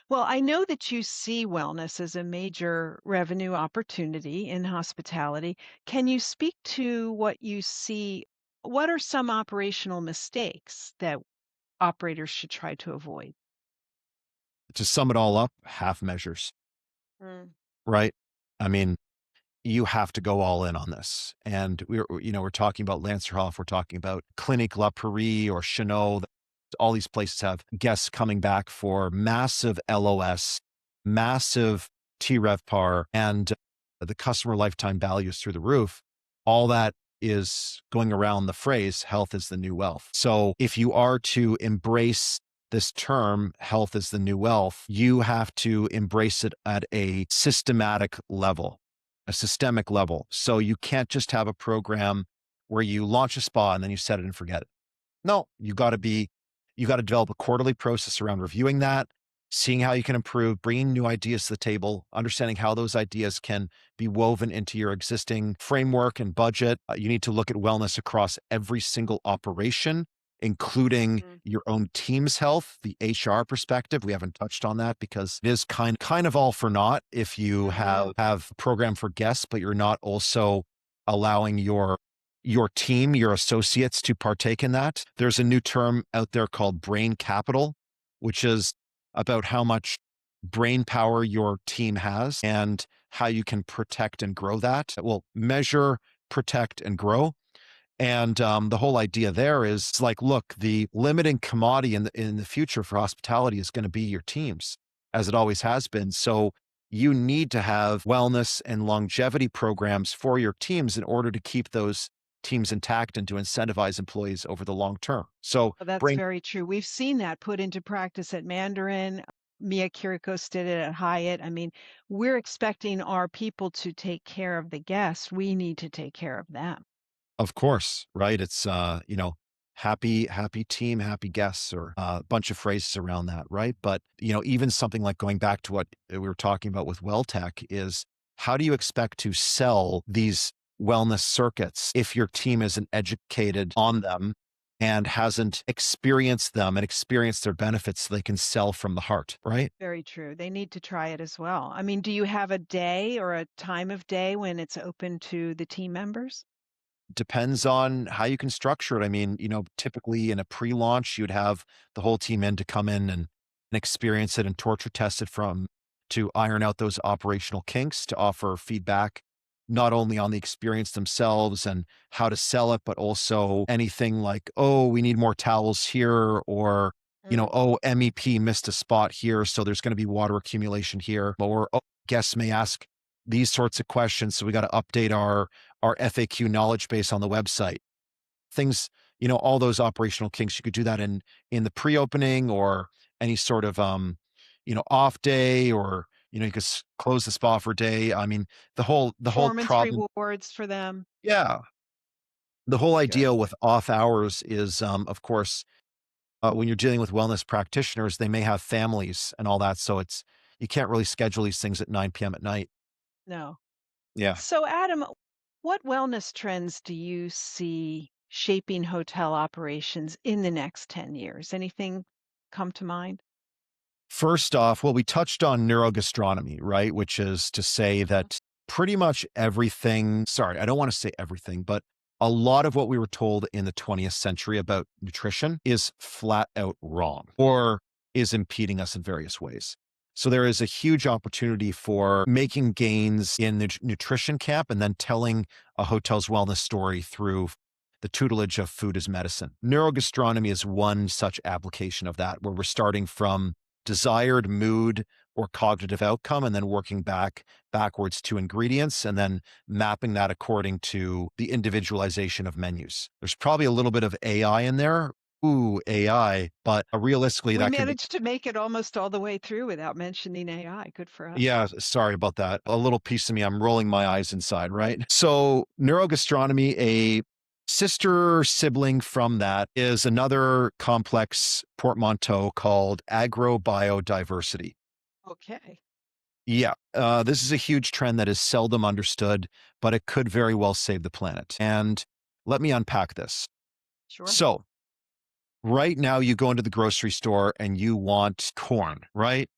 Well, I know that you see wellness as a major revenue opportunity in hospitality. Can you speak to what you see? What are some operational mistakes that operators should try to avoid? To sum it all up, half measures, Mm. right? I mean, you have to go all in on this. And we're talking about Lancerhof, we're talking about Clinique La Prairie or Chanel. All these places have guests coming back for massive LOS, massive TRevPAR, and the customer lifetime value is through the roof. All that is going around the phrase health is the new wealth. So if you are to embrace this term, health is the new wealth, you have to embrace it at a systematic level, a systemic level. So you can't just have a program where you launch a spa and then you set it and forget it. No, you got to develop a quarterly process around reviewing that, seeing how you can improve, bringing new ideas to the table, understanding how those ideas can be woven into your existing framework and budget. You need to look at wellness across every single operation, including Mm. your own team's health, the HR perspective. We haven't touched on that because it is kind of all for naught if you Hmm. have a program for guests, but you're not also allowing your team, your associates to partake in that. There's a new term out there called brain capital, which is about how much brain power your team has and how you can protect and grow that. Well, measure, protect, and grow. And the whole idea there is like, look, the limiting commodity in the future for hospitality is going to be your teams, as it always has been. So you need to have wellness and longevity programs for your teams in order to keep those teams intact and to incentivize employees over the long term. So Well, that's brain, very true. We've seen that put into practice at Mandarin. Mia Kirikos did it at Hyatt. I mean, we're expecting our people to take care of the guests. We need to take care of them. of course, right? It's happy team, happy guests, or a bunch of phrases around that, right? But even something like going back to what we were talking about with WellTech is how do you expect to sell these wellness circuits if your team isn't educated on them and hasn't experienced them and experienced their benefits so they can sell from the heart, right? Very true. They need to try it as well. I mean, do you have a day or a time of day when it's open to the team members? Depends on how you can structure it. I mean, typically in a pre-launch, you'd have the whole team in to come in and experience it and torture test it from to iron out those operational kinks, to offer feedback, not only on the experience themselves and how to sell it, but also anything like, oh, we need more towels here, or, Mm. oh, MEP missed a spot here. So there's going to be water accumulation here. Or, oh, guests may ask these sorts of questions. So we got to update our FAQ knowledge base on the website. Things, all those operational kinks, you could do that in the pre-opening or any sort of off day, or you could close the spa for a day. I mean, the whole Performance problem. rewards for them. Yeah. The whole Good. idea with off hours is of course, when you're dealing with wellness practitioners, they may have families and all that. So you can't really schedule these things at 9 p.m. at night. No. Yeah. So, Adam, what wellness trends do you see shaping hotel operations in the next 10 years? Anything come to mind? First off, well, we touched on neurogastronomy, right? Which is to say Mhm. that pretty much everything, sorry, I don't want to say everything, but a lot of what we were told in the 20th century about nutrition is flat out wrong or is impeding us in various ways. So there is a huge opportunity for making gains in the nutrition camp and then telling a hotel's wellness story through the tutelage of food as medicine. Neurogastronomy is one such application of that, where we're starting from desired mood or cognitive outcome, and then working backwards to ingredients, and then mapping that according to the individualization of menus. There's probably a little bit of AI in there. Ooh, AI, but realistically, We that can be. managed to make it almost all the way through without mentioning AI. Good for us. Yeah, sorry about that. A little piece of me, I'm rolling my eyes inside, right? So, neurogastronomy, a sister sibling from that, is another complex portmanteau called agrobiodiversity. Okay. Yeah, this is a huge trend that is seldom understood, but it could very well save the planet. And let me unpack this. Sure. So, right now, you go into the grocery store and you want corn, right?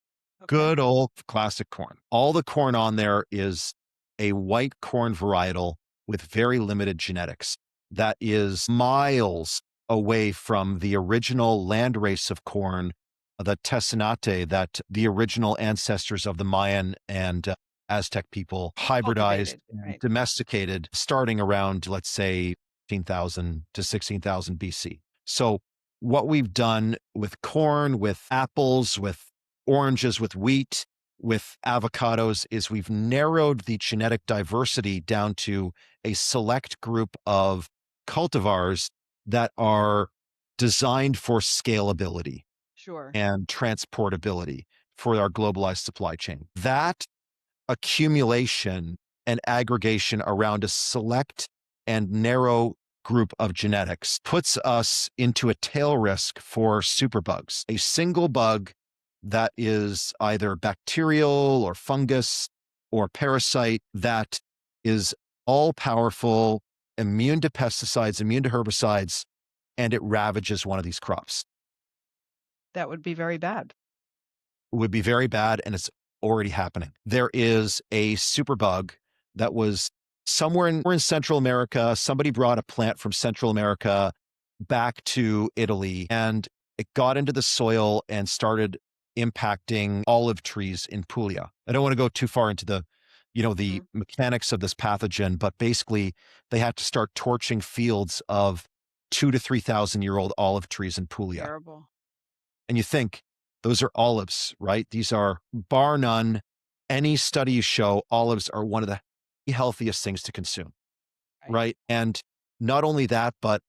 Okay. Good old classic corn. All the corn on there is a white corn varietal with very limited genetics that is miles away from the original landrace of corn, the Tessinate, that the original ancestors of the Mayan and Aztec people hybridized Cultivated, and right. domesticated starting around, let's say, 15,000 to 16,000 BC. So, what we've done with corn, with apples, with oranges, with wheat, with avocados is we've narrowed the genetic diversity down to a select group of cultivars that are designed for scalability Sure. and transportability for our globalized supply chain. That accumulation and aggregation around a select and narrow group of genetics puts us into a tail risk for superbugs. A single bug that is either bacterial or fungus or parasite that is all powerful, immune to pesticides, immune to herbicides, and it ravages one of these crops That would be very bad. would be very bad, and it's already happening. There is a superbug that was somewhere in Central America. Somebody brought a plant from Central America back to Italy, and it got into the soil and started impacting olive trees in Puglia. I don't want to go too far into the Mhm. mechanics of this pathogen, but basically they had to start torching fields of 2 to 3,000 year old olive trees in Puglia. Terrible. And you think those are olives, right? These are bar none. Any study you show, olives are one of the healthiest things to consume, Right. right? And not only that, but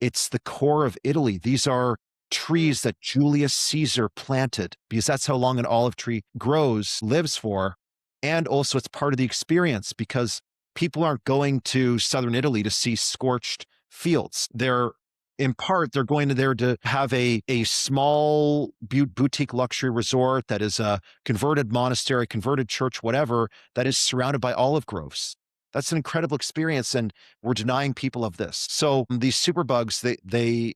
it's the core of Italy. These are Mm. trees that Julius Caesar planted because that's how long an olive tree grows, lives for. And also, it's part of the experience because people aren't going to southern Italy to see scorched fields. In part, they're going to there to have a small boutique luxury resort that is a converted monastery, converted church, whatever, that is surrounded by olive groves. That's an incredible experience. And we're denying people of this. So these superbugs, they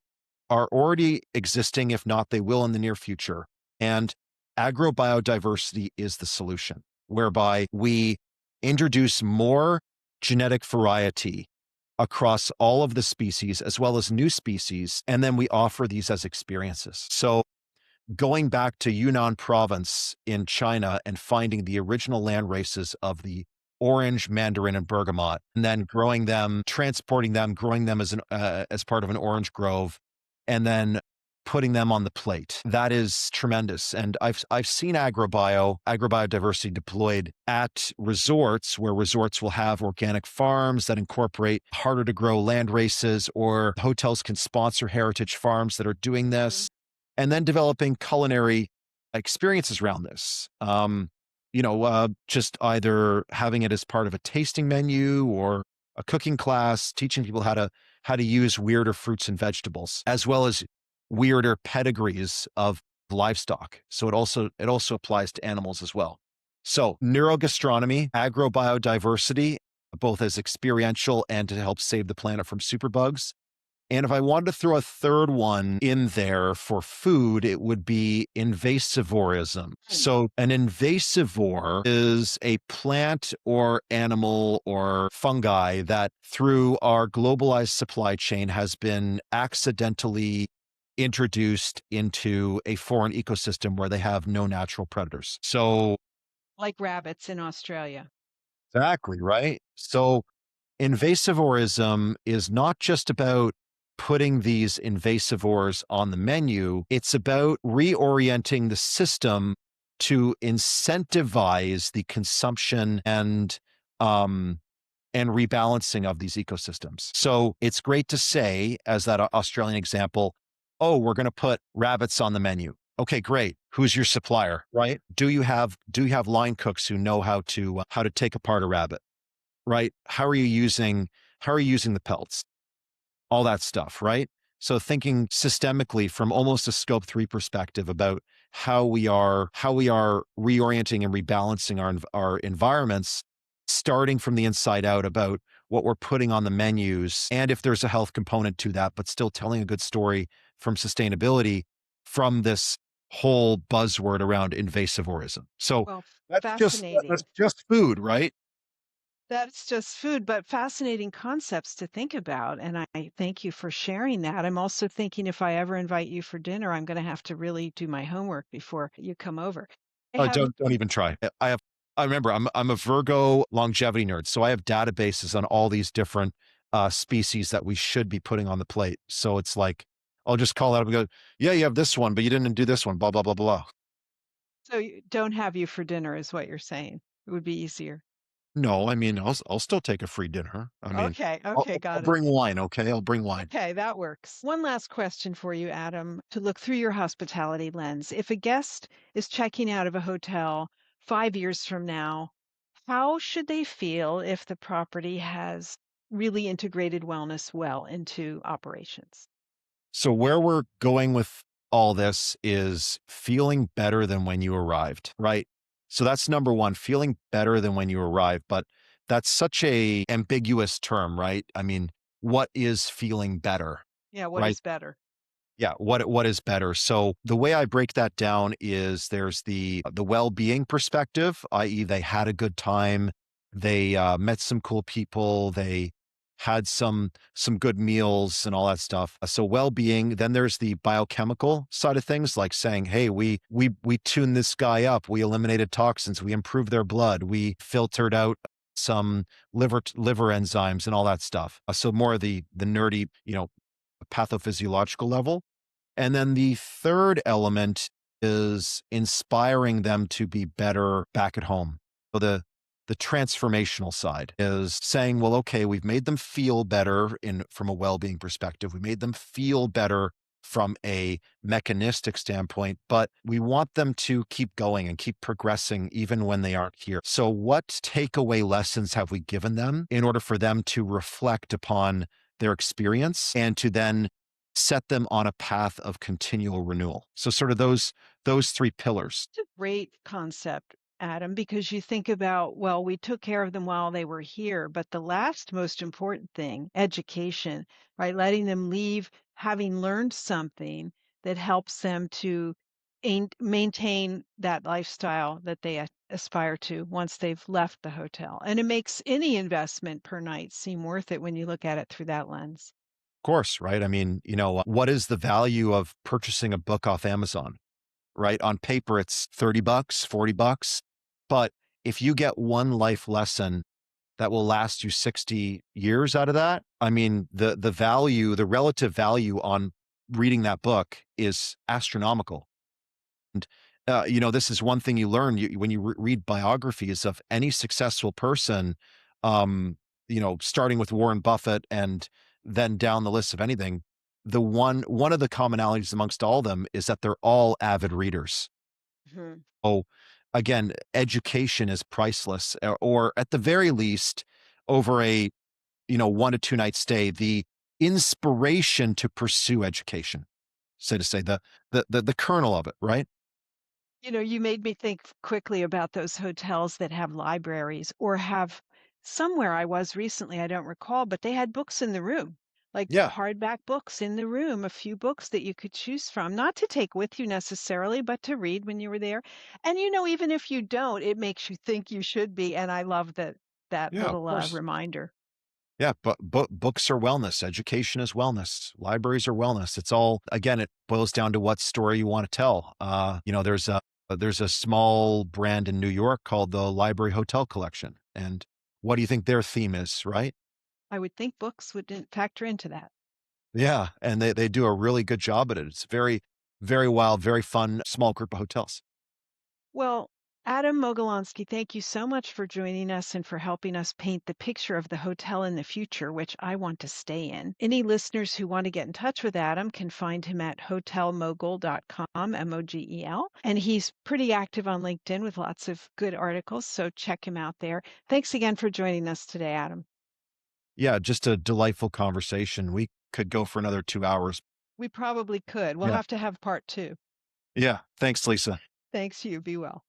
are already existing, if not, they will in the near future. And agrobiodiversity is the solution, whereby we introduce more genetic variety across all of the species as well as new species, and then we offer these as experiences. So going back to Yunnan province in China and finding the original land races of the orange, mandarin, and bergamot, and then growing them, transporting them, growing them as part of an orange grove, and then putting them on the plate. That is tremendous. And I've seen agrobiodiversity deployed at resorts where resorts will have organic farms that incorporate harder to grow land races, or hotels can sponsor heritage farms that are doing Mhm. this, and then developing culinary experiences around this. Just either having it as part of a tasting menu or a cooking class, teaching people how to use weirder fruits and vegetables, as well as weirder pedigrees of livestock. So it also applies to animals as well. So neurogastronomy, agrobiodiversity, both as experiential and to help save the planet from superbugs. And if I wanted to throw a third one in there for food, it would be invasivorism. Mm. So an invasivore is a plant or animal or fungi that through our globalized supply chain has been accidentally introduced into a foreign ecosystem where they have no natural predators. So Like rabbits in Australia. exactly, right? So invasivorism is not just about putting these invasivores on the menu, it's about reorienting the system to incentivize the consumption um, and rebalancing of these ecosystems. So it's great to say, as that Australian example, oh, we're going to put rabbits on the menu. Okay, great. Who's your supplier, right? Do you have line cooks who know how to take apart a rabbit, right? How are you using the pelts? All that stuff, right? So thinking systemically from almost a scope 3 perspective about how we are reorienting and rebalancing our environments, starting from the inside out about what we're putting on the menus, and if there's a health component to that, but still telling a good story from sustainability from this whole buzzword around invasivorism. So Well, that's fascinating. just food, right? That's just food, but fascinating concepts to think about. And I thank you for sharing that. I'm also thinking if I ever invite you for dinner, I'm going to have to really do my homework before you come over. I Oh, have, don't even try. I remember I'm a Virgo longevity nerd, so I have databases on all these different species that we should be putting on the plate. So it's like I'll just call out and go, yeah, you have this one, but you didn't do this one, blah blah blah blah. so don't have you for dinner is what you're saying. It would be easier. No, I mean I'll still take a free dinner. I mean, Okay. I'll, Okay. I'll Got it. bring wine. Okay, I'll bring wine. Okay, that works. One last question for you, Adam, to look through your hospitality lens. If a guest is checking out of a hotel 5 years from now, how should they feel if the property has really integrated wellness well into operations? So where we're going with all this is feeling better than when you arrived, right? So that's number one, feeling better than when you arrived, but that's such a ambiguous term, right? I mean, what is feeling better, Yeah, what right? is better? Yeah, what is better? So the way I break that down is there's the well-being perspective, i.e., they had a good time, they met some cool people, they had some good meals and all that stuff. So well-being. Then there's the biochemical side of things, like saying, "Hey, we tuned this guy up, we eliminated toxins, we improved their blood, we filtered out some liver enzymes and all that stuff." So more of the nerdy, pathophysiological level. And then the third element is inspiring them to be better back at home. So the transformational side is saying, well, okay, we've made them feel better in from a well-being perspective. We made them feel better from a mechanistic standpoint, but we want them to keep going and keep progressing even when they aren't here. So what takeaway lessons have we given them in order for them to reflect upon their experience and to then set them on a path of continual renewal? So sort of those three pillars. It's a great concept, Adam, because you think about, well, we took care of them while they were here, but the last most important thing, education, right? Letting them leave having learned something that helps them to maintain that lifestyle that they aspire to once they've left the hotel. And it makes any investment per night seem worth it when you look at it through that lens. Of course, right? I mean, what is the value of purchasing a book off Amazon, right? On paper, it's 30 bucks, 40 bucks. But if you get one life lesson that will last you 60 years out of that, I mean, the relative value on reading that book is astronomical. And, this is one thing you learn when you read biographies of any successful person, um, starting with Warren Buffett and then down the list of anything. One of the commonalities amongst all of them is that they're all avid readers. Mhm. Oh, again, education is priceless, or at the very least, over a 1 to 2 night stay, the inspiration to pursue education, so to say, the kernel of it, right? You made me think quickly about those hotels that have libraries or have somewhere I was recently, I don't recall, but they had books in the room, like Yeah. hardback books in the room, a few books that you could choose from, not to take with you necessarily, but to read when you were there. And even if you don't, it makes you think you should be. And I love that Yeah, of little course. reminder. Yeah, but books are wellness, education is wellness, libraries are wellness. It's all, again, it boils down to what story you want to tell. There's a small brand in New York called the Library Hotel Collection. And what do you think their theme is, right? I would think books would factor into that. Yeah, and they do a really good job at it. It's very, very wild, very fun, small group of hotels. Well, Adam Mogelonsky, thank you so much for joining us and for helping us paint the picture of the hotel in the future, which I want to stay in. Any listeners who want to get in touch with Adam can find him at hotelmogul.com, MOGEL. And he's pretty active on LinkedIn with lots of good articles, so check him out there. Thanks again for joining us today, Adam. Yeah, just a delightful conversation. We could go for another 2 hours. We probably could. We'll Yeah. have to have part two. Yeah. Thanks, Lisa. Thanks, you. Be well.